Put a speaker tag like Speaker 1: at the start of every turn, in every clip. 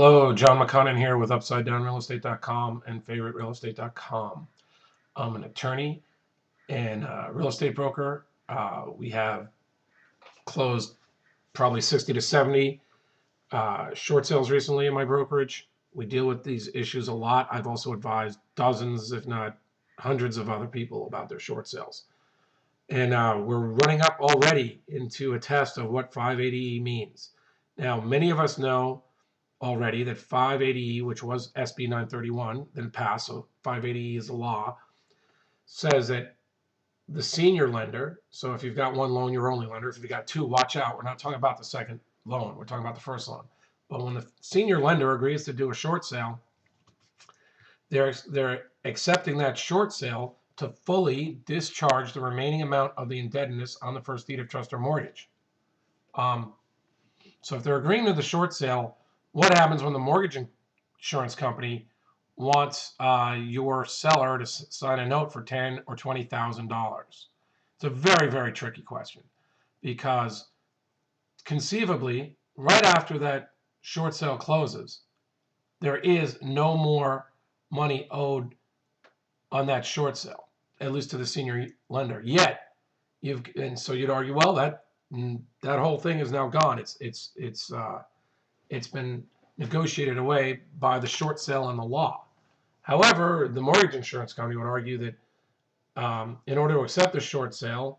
Speaker 1: Hello, John McConnin here with UpsideDownRealEstate.com and FavoriteRealEstate.com. I'm an attorney and a real estate broker. We have closed probably 60 to 70 short sales recently in my brokerage. We deal with these issues a lot. I've also advised dozens, if not hundreds of other people about their short sales. And we're running up already into a test of what 580E means. Now, many of us know already that 580E, which was SB 931, then passed, so 580E is the law, says that the senior lender, so if you've got one loan, you're only lender. If you've got two, watch out. We're not talking about the second loan. We're talking about the first loan. But when the senior lender agrees to do a short sale, they're accepting that short sale to fully discharge the remaining amount of the indebtedness on the first deed of trust or mortgage. So if they're agreeing to the short sale, what happens when the mortgage insurance company wants your seller to sign a note for $10,000 or $20,000? It's a very, very tricky question, because conceivably, right after that short sale closes, there is no more money owed on that short sale, at least to the senior lender. Yet, and so you'd argue, well, that whole thing is now gone. It's been negotiated away by the short sale and the law. However, the mortgage insurance company would argue that in order to accept the short sale,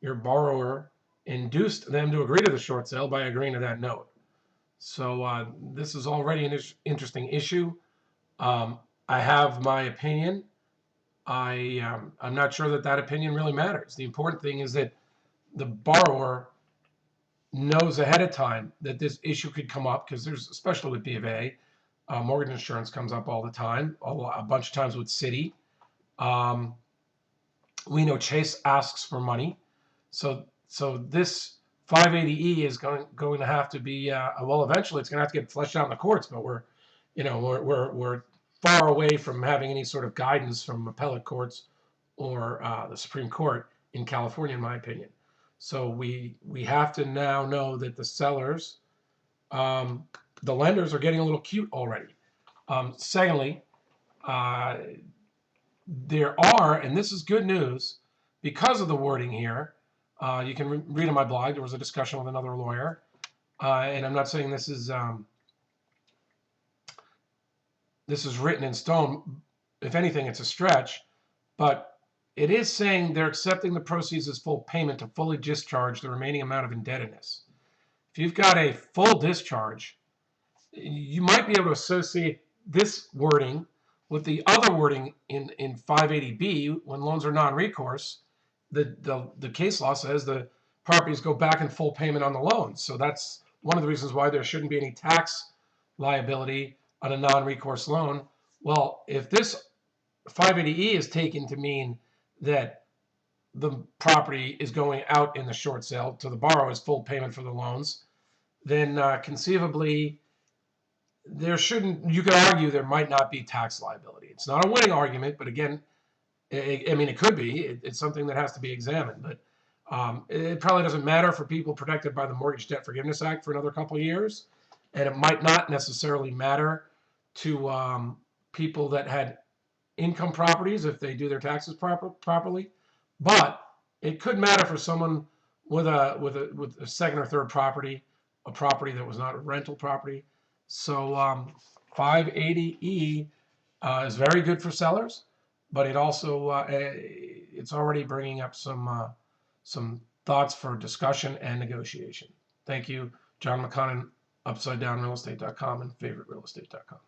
Speaker 1: your borrower induced them to agree to the short sale by agreeing to that note. So this is already an interesting issue. I have my opinion. I'm not sure that opinion really matters. The important thing is that the borrower knows ahead of time that this issue could come up, because there's, especially with B of A, mortgage insurance comes up all the time, a bunch of times with Citi. We know Chase asks for money. So this 580E is going to have to be, well, eventually it's going to have to get fleshed out in the courts, but we're far away from having any sort of guidance from appellate courts or the Supreme Court in California, in my opinion. So we have to now know that the sellers, the lenders, are getting a little cute already. Secondly, there are, and this is good news, because of the wording here, you can read on my blog, there was a discussion with another lawyer, and I'm not saying this is written in stone. If anything, it's a stretch, but it is saying they're accepting the proceeds as full payment to fully discharge the remaining amount of indebtedness. If you've got a full discharge, you might be able to associate this wording with the other wording in 580B. When loans are non-recourse, the case law says the properties go back in full payment on the loan. So that's one of the reasons why there shouldn't be any tax liability on a non-recourse loan. Well, if this 580E is taken to mean that the property is going out in the short sale to the borrower as full payment for the loans, then conceivably you could argue there might not be tax liability. It's not a winning argument, but again, I mean, it could be. It's something that has to be examined, but it probably doesn't matter for people protected by the Mortgage Debt Forgiveness Act for another couple of years, and it might not necessarily matter to people that had income properties if they do their taxes properly, but it could matter for someone with a second or third property, a property that was not a rental property. So 580E is very good for sellers, but it also it's already bringing up some thoughts for discussion and negotiation. Thank you, John McConnin, UpsideDownRealEstate.com and FavoriteRealEstate.com.